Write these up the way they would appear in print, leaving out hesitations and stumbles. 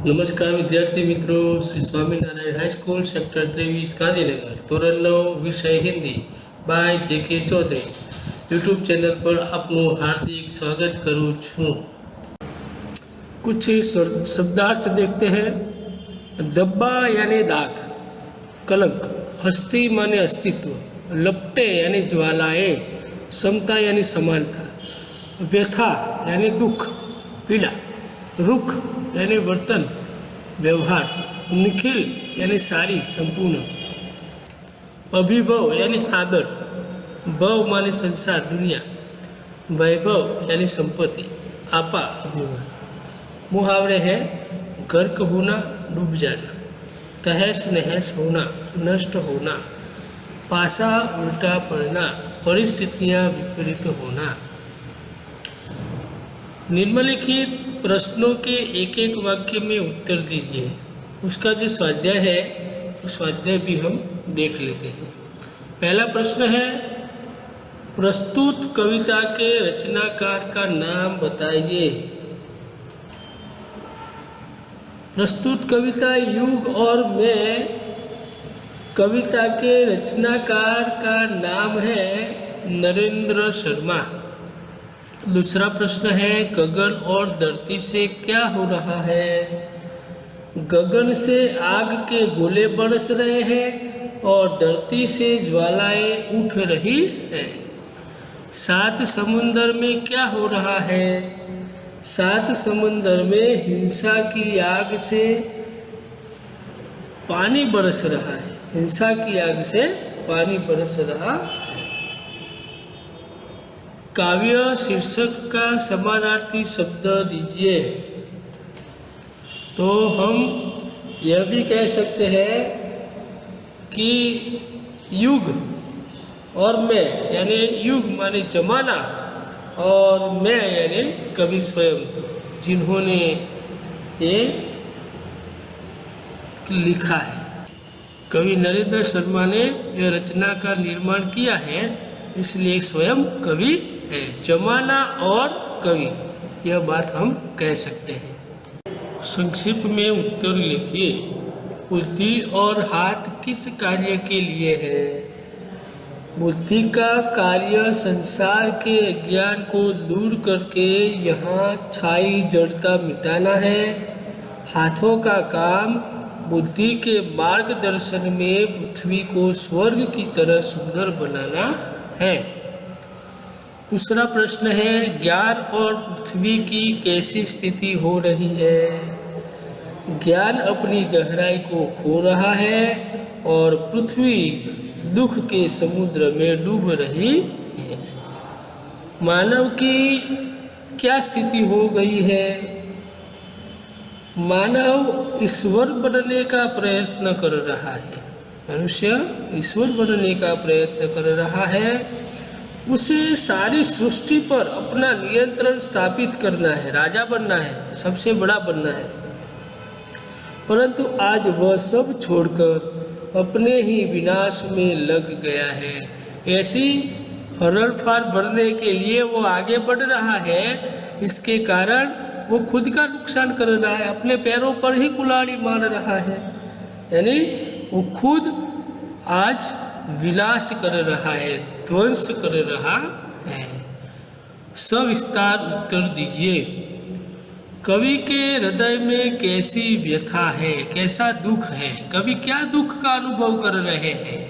नमस्कार विद्यार्थी मित्रों, श्री स्वामीनारायण हाईस्कूल सेक्टर 23 गांधीनगर ધોરણ 9 વિષય હિન્દી બાય જે.કે. ચૌધરી यूट्यूब चैनल पर आपનું हार्दिक स्वागत करूँ छूँ। कुछ शब्दार्थ देखते हैं। धब्बा यानी दाग, कलंक, हस्ती माने अस्तित्व, लपटे यानी ज्वालाएं, समता यानी समानता, व्यथा यानी दुख, पीड़ा, रुख यानी वर्तन, व्यवहार, निखिल यानी सारी, संपूर्ण, अभिभव यानी आदर, भव माने संसार, दुनिया, वैभव यानी संपत्ति, आपा, अभिमान। मुहावरे हैं गर्क होना, डूब जाना, तहस नहस होना, नष्ट होना, पासा उल्टा पड़ना, परिस्थितियां विपरीत होना। निम्नलिखित प्रश्नों के एक एक वाक्य में उत्तर दीजिए। उसका जो स्वाध्याय है उस स्वाध्याय भी हम देख लेते हैं। पहला प्रश्न है, प्रस्तुत कविता के रचनाकार का नाम बताइए। प्रस्तुत कविता युग और मैं कविता के रचनाकार का नाम है नरेंद्र शर्मा। दूसरा प्रश्न है, गगन और धरती से क्या हो रहा है। गगन से आग के गोले बरस रहे हैं और धरती से ज्वालाएं उठ रही हैं। सात समुंदर में क्या हो रहा है। सात समुंदर में हिंसा की आग से पानी बरस रहा है। हिंसा की आग से पानी बरस रहा। काव्य शीर्षक का समानार्थी शब्द दीजिए। तो हम यह भी कह सकते हैं कि युग और मैं यानी युग माने जमाना और मैं यानी कवि स्वयं, जिन्होंने ये लिखा है। कवि नरेंद्र शर्मा ने यह रचना का निर्माण किया है, इसलिए स्वयं कवि है। जमाना और कवि, यह बात हम कह सकते हैं। संक्षिप्त में उत्तर लिखिए। बुद्धि और हाथ किस कार्य के लिए है। बुद्धि का कार्य संसार के अज्ञान को दूर करके यहाँ छाई जड़ता मिटाना है। हाथों का काम बुद्धि के मार्गदर्शन में पृथ्वी को स्वर्ग की तरह सुंदर बनाना है। दूसरा प्रश्न है, ज्ञान और पृथ्वी की कैसी स्थिति हो रही है। ज्ञान अपनी गहराई को खो रहा है और पृथ्वी दुख के समुद्र में डूब रही है। मानव की क्या स्थिति हो गई है। मानव ईश्वर बनने का प्रयत्न कर रहा है। मनुष्य ईश्वर बनने का प्रयत्न कर रहा है। उसे सारी सृष्टि पर अपना नियंत्रण स्थापित करना है, राजा बनना है, सबसे बड़ा बनना है। परंतु आज वह सब छोड़कर अपने ही विनाश में लग गया है। ऐसी हरणफार भरने के लिए वो आगे बढ़ रहा है। इसके कारण वो खुद का नुकसान कर रहा है, अपने पैरों पर ही कुल्हाड़ी मार रहा है। यानी वो खुद आज विनाश कर रहा है, ध्वंस कर रहा है। सविस्तार उत्तर दीजिए। कवि के हृदय में कैसी व्यथा है, कैसा दुख है। कवि क्या दुख का अनुभव कर रहे हैं।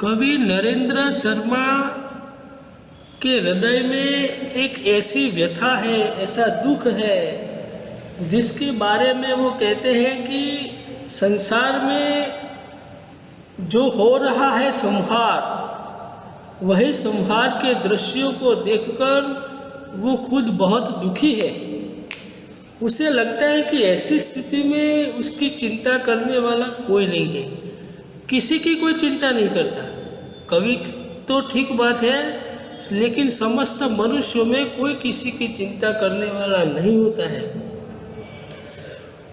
कवि नरेंद्र शर्मा के हृदय में एक ऐसी व्यथा है, ऐसा दुख है, जिसके बारे में वो कहते हैं कि संसार में जो हो रहा है संहार, वही संहार के दृश्यों को देखकर वो खुद बहुत दुखी है। उसे लगता है कि ऐसी स्थिति में उसकी चिंता करने वाला कोई नहीं है, किसी की कोई चिंता नहीं करता। कवि तो ठीक बात है, लेकिन समस्त मनुष्यों में कोई किसी की चिंता करने वाला नहीं होता है।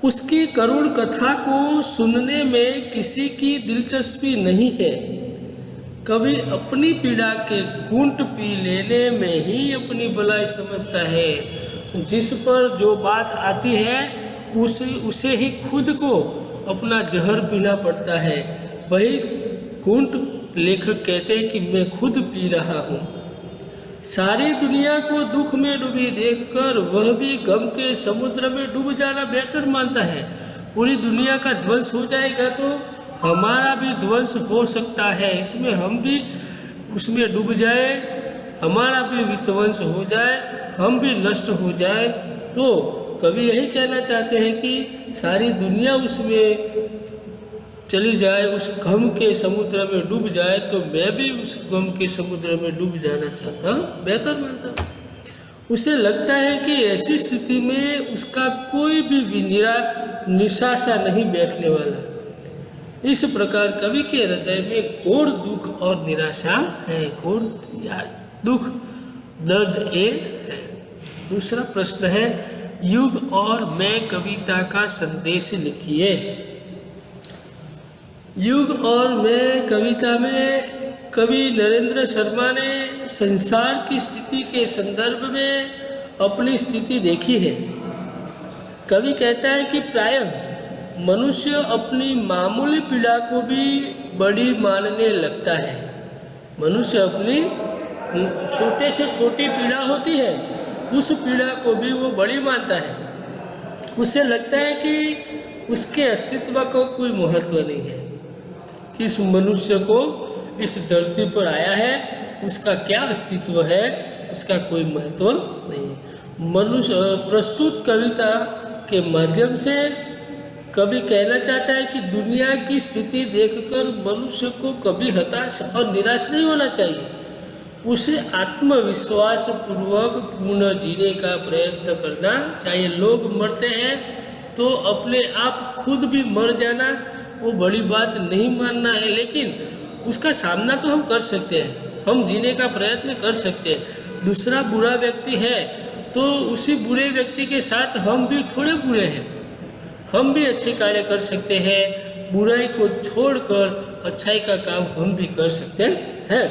उसकी करुण कथा को सुनने में किसी की दिलचस्पी नहीं है। कवि अपनी पीड़ा के घूंट पी लेने में ही अपनी भलाई समझता है। जिस पर जो बात आती है उसे ही खुद को अपना जहर पीना पड़ता है। वही कुंट लेखक कहते हैं कि मैं खुद पी रहा हूँ। सारी दुनिया को दुख में डूबी देखकर वह भी गम के समुद्र में डूब जाना बेहतर मानता है। पूरी दुनिया का ध्वंस हो जाएगा तो हमारा भी ध्वंस हो सकता है, इसमें हम भी उसमें डूब जाए, हमारा भी विध्वंस हो जाए, हम भी नष्ट हो जाए। तो कवि यही कहना चाहते हैं कि सारी दुनिया उसमें चली जाए, उस गम के समुद्र में डूब जाए, तो मैं भी उस गम के समुद्र में डूब जाना चाहता हूँ, बेहतर मानता हूँ। उसे लगता है कि ऐसी स्थिति में उसका कोई भी निराशा नहीं बैठने वाला। इस प्रकार कवि के हृदय में घोर दुख और निराशा है, घोर दुख दर्द है। दूसरा प्रश्न है, युग और मैं कविता का संदेश लिखिए। युग और मैं कविता में कवि नरेंद्र शर्मा ने संसार की स्थिति के संदर्भ में अपनी स्थिति देखी है। कवि कहता है कि प्रायः मनुष्य अपनी मामूली पीड़ा को भी बड़ी मानने लगता है। मनुष्य अपनी छोटे से छोटी पीड़ा होती है, उस पीड़ा को भी वो बड़ी मानता है। उसे लगता है कि उसके अस्तित्व को कोई महत्व नहीं है। किस मनुष्य को इस धरती पर आया है, उसका क्या अस्तित्व है, इसका कोई महत्व नहीं है। मनुष्य प्रस्तुत कविता के माध्यम से कवि कहना चाहता है कि दुनिया की स्थिति देखकर मनुष्य को कभी हताश और निराश नहीं होना चाहिए। उसे आत्मविश्वास पूर्वक पूर्ण जीने का प्रयत्न करना चाहिए। लोग मरते हैं तो अपने आप खुद भी मर जाना वो बड़ी बात नहीं मानना है, लेकिन उसका सामना तो हम कर सकते हैं, हम जीने का प्रयत्न कर सकते हैं। दूसरा बुरा व्यक्ति है तो उसी बुरे व्यक्ति के साथ हम भी थोड़े बुरे हैं, हम भी अच्छे कार्य कर सकते हैं। बुराई को छोड़कर अच्छाई का काम हम भी कर सकते हैं।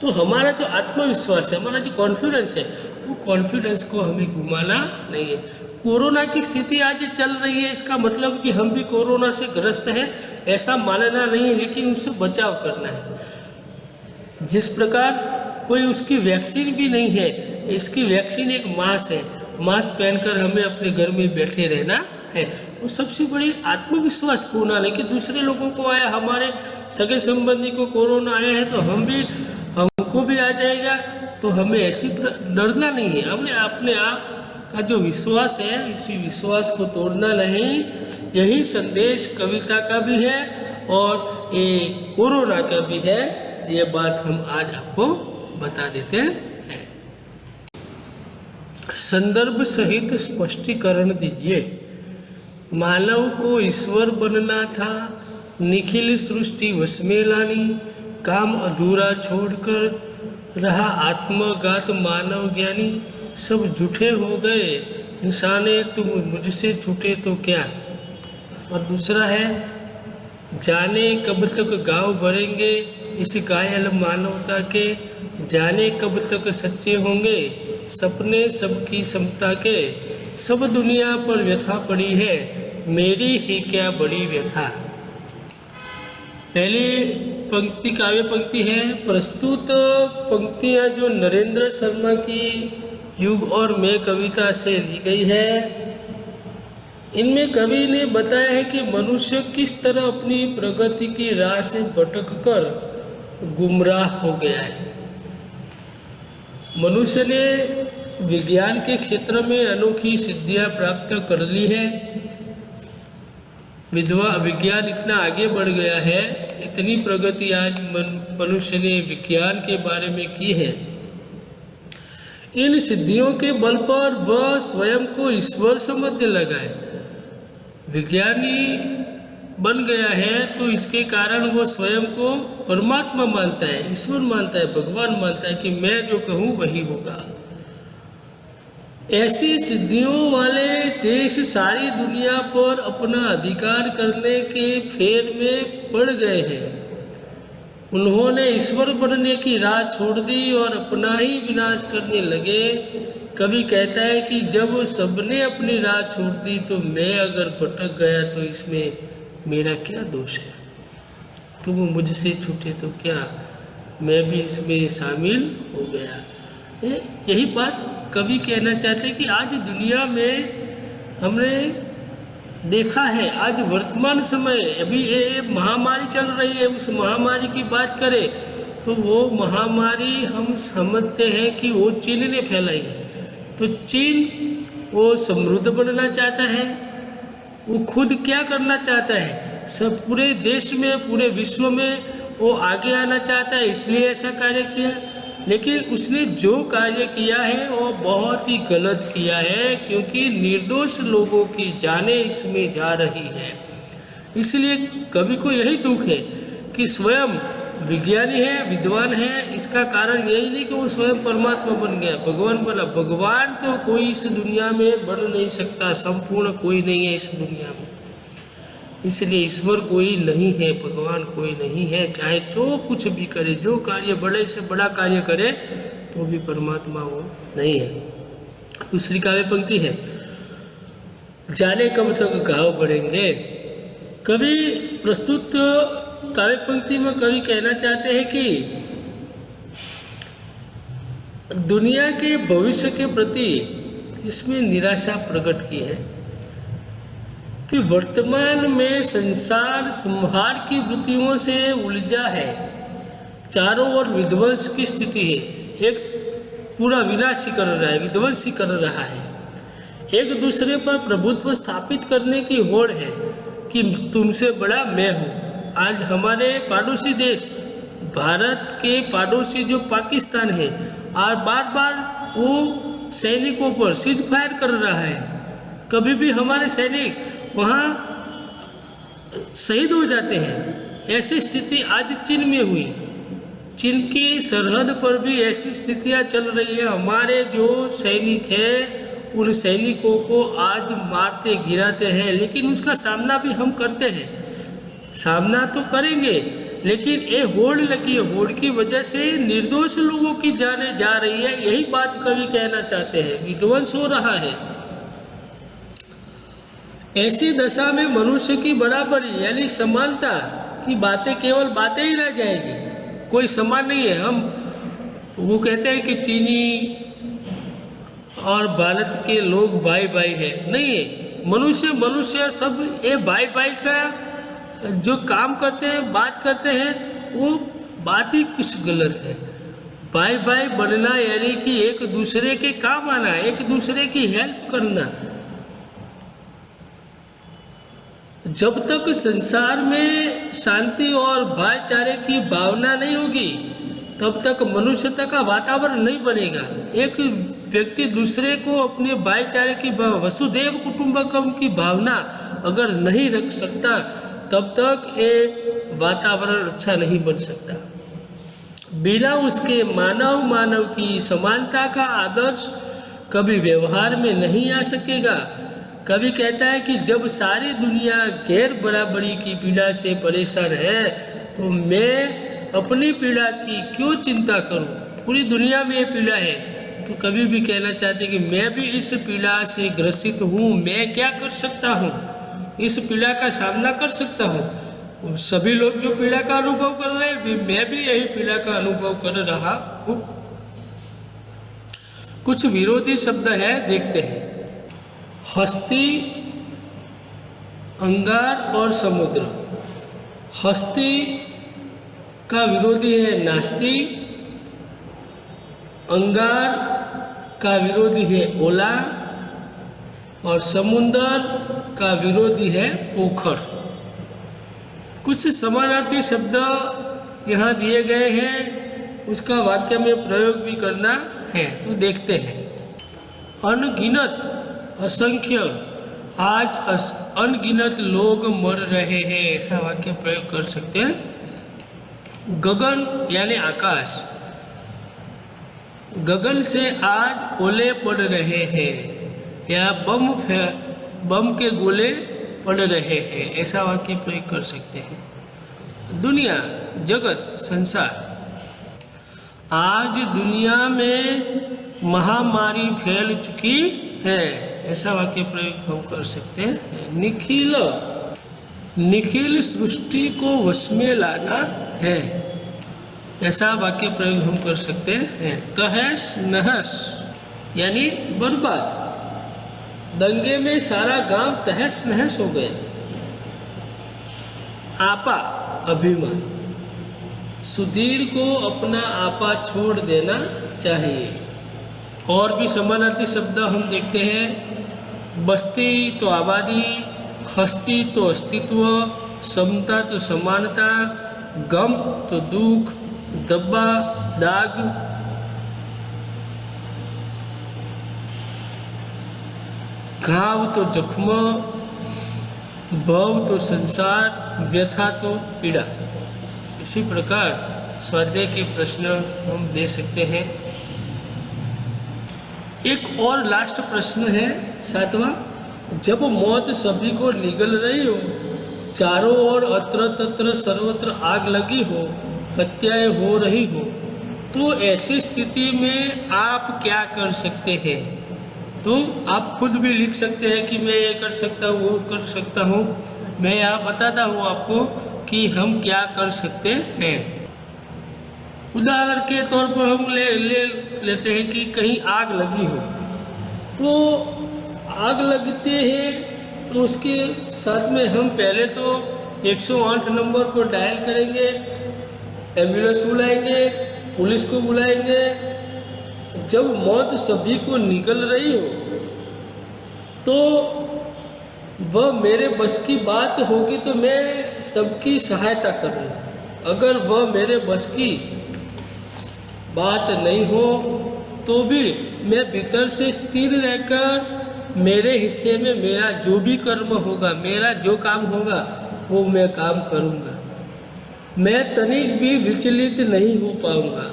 तो हमारा जो आत्मविश्वास है, हमारा जो कॉन्फिडेंस है, वो कॉन्फिडेंस को हमें घुमाना नहीं है। कोरोना की स्थिति आज चल रही है, इसका मतलब कि हम भी कोरोना से ग्रस्त हैं ऐसा मानना नहीं है, लेकिन उससे बचाव करना है। जिस प्रकार कोई उसकी वैक्सीन भी नहीं है, इसकी वैक्सीन एक मास्क है, मास्क पहनकर हमें अपने घर में बैठे रहना है। वो सबसे बड़ी आत्मविश्वास को होना नहीं कि दूसरे लोगों को आया, हमारे सगे संबंधी को कोरोना आया है तो हमको भी आ जाएगा, तो हमें ऐसी डरना नहीं है। हमने अपने आप का जो विश्वास है, इसी विश्वास को तोड़ना नहीं। यही संदेश कविता का भी है और ये कोरोना का भी है। ये बात हम आज आपको बता देते हैं। संदर्भ सहित स्पष्टीकरण दीजिए। मानव को ईश्वर बनना था, निखिल सृष्टि वश में लानी, काम अधूरा छोड़कर रहा आत्मगात मानव ज्ञानी। सब झूठे हो गए निशाने, तुम मुझसे छूटे तो क्या। और दूसरा है, जाने कब तक गांव भरेंगे इस घायल मानवता के, जाने कब तक सच्चे होंगे सपने सबकी समता के। सब दुनिया पर व्यथा पड़ी है, मेरी ही क्या बड़ी व्यथा। पहली पंक्ति काव्य पंक्ति है। प्रस्तुत पंक्तियाँ जो नरेंद्र शर्मा की युग और मैं कविता से ली गई है, इनमें कवि ने बताया है कि मनुष्य किस तरह अपनी प्रगति की राह से भटक कर गुमराह हो गया है। मनुष्य ने विज्ञान के क्षेत्र में अनोखी सिद्धियां प्राप्त कर ली है। विज्ञान इतना आगे बढ़ गया है, इतनी प्रगति आज मनुष्य ने विज्ञान के बारे में की है। इन सिद्धियों के बल पर वह स्वयं को ईश्वर समझने लगा है। विज्ञानी बन गया है तो इसके कारण वो स्वयं को परमात्मा मानता है, ईश्वर मानता है, भगवान मानता है कि मैं जो कहूँ वही होगा। ऐसी सिद्धियों वाले देश सारी दुनिया पर अपना अधिकार करने के फेर में पड़ गए हैं। उन्होंने ईश्वर बनने की राह छोड़ दी और अपना ही विनाश करने लगे। कवि कहता है कि जब सबने अपनी राह छोड़ दी तो मैं अगर भटक गया तो इसमें मेरा क्या दोष है। तुम मुझसे छूटे तो क्या, मैं भी इसमें शामिल हो गया। यही बात कवि कहना चाहते हैं कि आज दुनिया में हमने देखा है, आज वर्तमान समय अभी ये महामारी चल रही है, उस महामारी की बात करें तो वो महामारी हम समझते हैं कि वो चीन ने फैलाई है। तो चीन वो समृद्ध बनना चाहता है, वो खुद क्या करना चाहता है, सब पूरे देश में पूरे विश्व में वो आगे आना चाहता है, इसलिए ऐसा कार्य किया। लेकिन उसने जो कार्य किया है वो बहुत ही गलत किया है, क्योंकि निर्दोष लोगों की जानें इसमें जा रही है। इसलिए कवि को यही दुख है कि स्वयं विज्ञानी है, विद्वान है, इसका कारण यही नहीं कि वो स्वयं परमात्मा बन गया, भगवान बना। भगवान तो कोई इस दुनिया में बन नहीं सकता, संपूर्ण कोई नहीं है इस दुनिया में। इसलिए ईश्वर कोई नहीं है, भगवान कोई नहीं है, चाहे जो कुछ भी करे, जो कार्य बड़े से बड़ा कार्य करे, तो भी परमात्मा वो नहीं है। दूसरी काव्य पंक्ति है, जाने कब तक घाव बढ़ेंगे। कवि प्रस्तुत काव्य पंक्ति में कवि कहना चाहते हैं कि दुनिया के भविष्य के प्रति इसमें निराशा प्रकट की है कि वर्तमान में संसार संहार की वृत्तियों से उलझा है, चारों ओर विध्वंस की स्थिति है, एक पूरा विनाशी कर रहा है, विध्वंसी कर रहा है, एक दूसरे पर प्रभुत्व स्थापित करने की होड़ है कि तुमसे बड़ा मैं हूँ। आज हमारे पड़ोसी देश भारत के पड़ोसी जो पाकिस्तान है, और बार बार वो सैनिकों पर सीज फायर कर रहा है। कभी भी हमारे सैनिक वहाँ शहीद हो जाते हैं। ऐसी स्थिति आज चीन में हुई, चीन की सरहद पर भी ऐसी स्थितियाँ चल रही है। हमारे जो सैनिक हैं उन सैनिकों को आज मारते गिराते हैं, लेकिन उसका सामना भी हम करते हैं, सामना तो करेंगे, लेकिन ये होड़ लगी है, होड़ की वजह से निर्दोष लोगों की जाने जा रही है। यही बात कवि कहना चाहते हैं, विध्वंस हो रहा है। ऐसी दशा में मनुष्य की बराबरी यानी समानता की बातें केवल बातें ही रह जाएगी, कोई समान नहीं है। हम वो कहते हैं कि चीनी और भारत के लोग भाई भाई है, नहीं है। मनुष्य सब ये भाई भाई का जो काम करते हैं, बात करते हैं, वो बात ही कुछ गलत है। भाई भाई बनना यानी कि एक दूसरे के काम आना, एक दूसरे की हेल्प करना। जब तक संसार में शांति और भाईचारे की भावना नहीं होगी, तब तक मनुष्यता का वातावरण नहीं बनेगा। एक व्यक्ति दूसरे को अपने भाईचारे की वसुधैव कुटुंबकम की भावना अगर नहीं रख सकता, तब तक ये वातावरण अच्छा नहीं बन सकता। बिना उसके मानव की समानता का आदर्श कभी व्यवहार में नहीं आ सकेगा। कवि कहता है कि जब सारी दुनिया गैर बराबरी की पीड़ा से परेशान है, तो मैं अपनी पीड़ा की क्यों चिंता करूं। पूरी दुनिया में ये पीड़ा है, तो कवि भी कहना चाहते कि मैं भी इस पीड़ा से ग्रसित हूँ, मैं क्या कर सकता हूँ, इस पीड़ा का सामना कर सकता हूँ। सभी लोग जो पीड़ा का अनुभव कर रहे हैं, मैं भी यही पीड़ा का अनुभव कर रहा हूँ। कुछ विरोधी शब्द है, देखते हैं। हस्ती, अंगार और समुद्र। हस्ती का विरोधी है नास्ति, अंगार का विरोधी है ओला, और समुद्र का विरोधी है पोखर। कुछ समानार्थी शब्द यहाँ दिए गए हैं, उसका वाक्य में प्रयोग भी करना है, तो देखते हैं। अनगिनत, असंख्य, आज अनगिनत लोग मर रहे हैं, ऐसा वाक्य प्रयोग कर सकते हैं। गगन यानी आकाश, गगन से आज ओले पड़ रहे हैं, या बम के गोले पड़ रहे हैं, ऐसा वाक्य प्रयोग कर सकते हैं। दुनिया, जगत, संसार, आज दुनिया में महामारी फैल चुकी है, ऐसा वाक्य प्रयोग हम कर सकते हैं। निखिल, निखिल सृष्टि को वश में लाना है, ऐसा वाक्य प्रयोग हम कर सकते हैं। तहस नहस यानी बर्बाद, दंगे में सारा गांव तहस नहस हो गया। आपा अभिमान, सुधीर को अपना आपा छोड़ देना चाहिए। और भी समानार्थी शब्द हम देखते हैं। बस्ती तो आबादी, हस्ती तो अस्तित्व, समता तो समानता, गम तो दुख, दब्बा दाग, घाव तो जख्म, भव तो संसार, व्यथा तो पीड़ा। इसी प्रकार स्वाध्याय के प्रश्न हम दे सकते हैं। एक और लास्ट प्रश्न है 7वां। जब मौत सभी को निगल रही हो, चारों ओर अत्र तत्र सर्वत्र आग लगी हो, हत्याएं हो रही हो, तो ऐसी स्थिति में आप क्या कर सकते हैं? तो आप खुद भी लिख सकते हैं कि मैं ये कर सकता हूँ, वो कर सकता हूँ। मैं यहाँ बताता हूँ आपको कि हम क्या कर सकते हैं। उदाहरण के तौर पर हम लेते हैं कि कहीं आग लगी हो, तो आग लगते हैं तो उसके साथ में हम पहले तो 108 नंबर पर डायल करेंगे, एम्बुलेंस बुलाएंगे, पुलिस को बुलाएंगे। जब मौत सभी को निगल रही हो तो वह मेरे बस की बात होगी तो मैं सबकी सहायता करूँगा। अगर वह मेरे बस की बात नहीं हो तो भी मैं भीतर से स्थिर रहकर मेरे हिस्से में मेरा जो भी कर्म होगा, मेरा जो काम होगा वो मैं काम करूँगा। मैं तनिक भी विचलित नहीं हो पाऊँगा।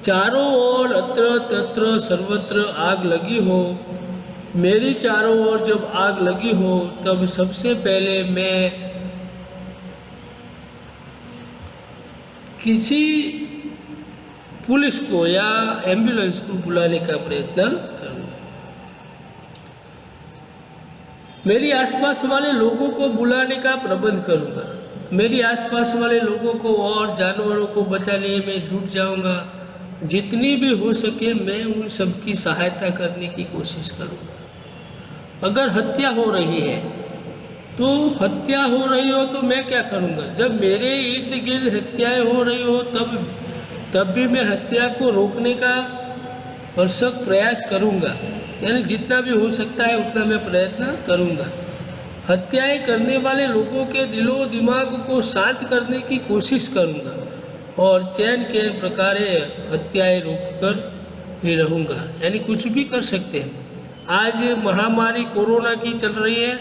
चारों ओर अत्र तत्र सर्वत्र आग लगी हो, मेरी चारों ओर जब आग लगी हो तब सबसे पहले मैं किसी पुलिस को या एम्बुलेंस को बुलाने का प्रयत्न करूँगा। मेरी आसपास वाले लोगों को बुलाने का प्रबंध करूँगा। मेरी आसपास वाले लोगों को और जानवरों को बचाने में जुट जाऊँगा। जितनी भी हो सके मैं उन सबकी सहायता करने की कोशिश करूँगा। अगर हत्या हो रही है तो हत्या हो रही हो तो मैं क्या करूँगा? जब मेरे इर्द गिर्द हत्याएं हो रही हो तब भी मैं हत्या को रोकने का भरसक प्रयास करूँगा। यानी जितना भी हो सकता है उतना मैं प्रयत्न करूँगा। हत्याएं करने वाले लोगों के दिलो दिमाग को शांत करने की कोशिश करूँगा और चैन के प्रकार हत्याएं रोककर ही रहूँगा। यानी कुछ भी कर सकते हैं। आज महामारी कोरोना की चल रही है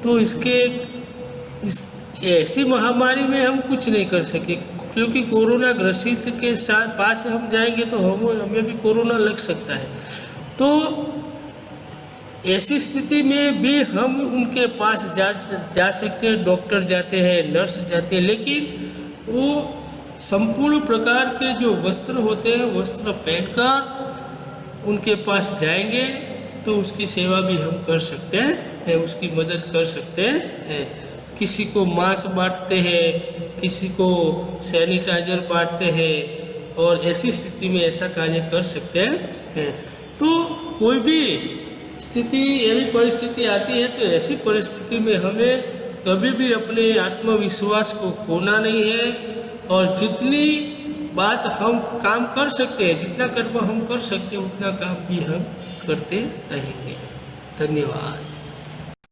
तो इस ऐसी महामारी में हम कुछ नहीं कर सके, क्योंकि कोरोना ग्रसित के साथ पास हम जाएंगे तो हमें भी कोरोना लग सकता है। तो ऐसी स्थिति में भी हम उनके पास जा सकते हैं। डॉक्टर जाते हैं, नर्स जाते हैं, लेकिन वो संपूर्ण प्रकार के जो वस्त्र होते हैं वस्त्र पहनकर उनके पास जाएंगे तो उसकी सेवा भी हम कर सकते हैं, उसकी मदद कर सकते हैं। किसी को मास्क बांटते हैं, किसी को सैनिटाइजर बांटते हैं और ऐसी स्थिति में ऐसा कार्य कर सकते हैं। तो कोई भी स्थिति ऐसी परिस्थिति आती है तो ऐसी परिस्थिति में हमें कभी भी अपने आत्मविश्वास को खोना नहीं है और जितनी बात हम काम कर सकते हैं, जितना कर्म हम कर सकते हैं उतना काम भी हम करते रहेंगे। धन्यवाद।